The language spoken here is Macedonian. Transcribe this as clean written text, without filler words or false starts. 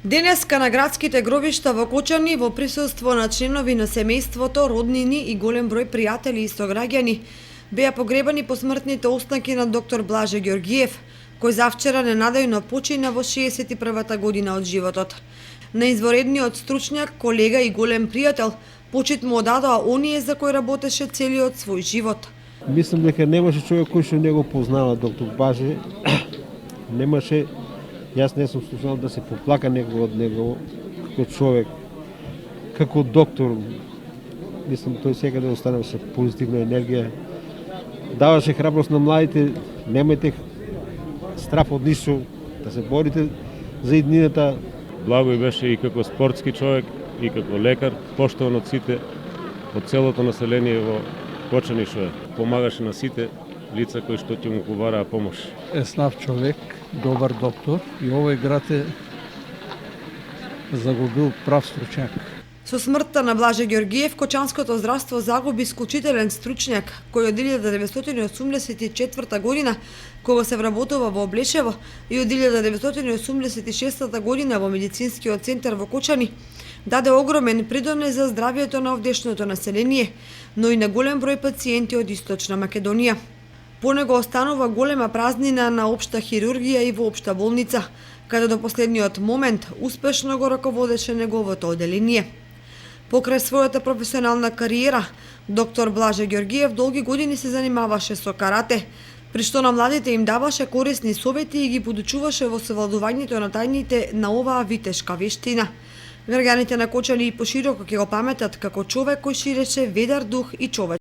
Денеска на градските гробишта во Кочани во присуство на членови на семејството, роднини и голем број пријатели и сограѓани беа погребани посмртните останки на доктор Блаже Ѓорѓиев, кој завчера ненадејно почина во 61-та година од животот. На изворедниот стручњак, колега и голем пријател, почит му одадоа оние за кој работеше целиот свој живот. Мислам дека немаше човек кој што не го познава доктор Блаже. Немаше, јас не сум слушнал да се поплака некој од него како човек, како доктор. Мислам тој секаде останаваше позитивна енергија. Даваше храброст на младите, немајте страф од ништо, да се борите за иднината. Благој беше и како спортски човек, и како лекар, поштован од сите, од целото население во Кочани, што помагаше на сите лица кои што ќе му побараа помош. Е слав човек, добар доктор и овој град е загубил прав стручњак. Со смртта на Блаже Ѓорѓиев, кочанското здравство загуби исклучителен стручњак, кој од 1984 година, кога се вработува во Облешево, и од 1986 година во медицинскиот центар во Кочани, даде огромен придонес за здравјето на овдешното население, но и на голем број пациенти од Источна Македонија. По него останува голема празнина на општа хирургија и во општа болница, каде до последниот момент успешно го раководеше неговото оделение. Покрај својата професионална кариера, доктор Блаже Ѓорѓиев долги години се занимаваше со карате, при што на младите им даваше корисни совети и ги подучуваше во совладувањето на тајните на оваа витешка вештина. Граѓаните на Кочани и пошироко ќе го паметат како човек кој ширеше ведар дух и човек.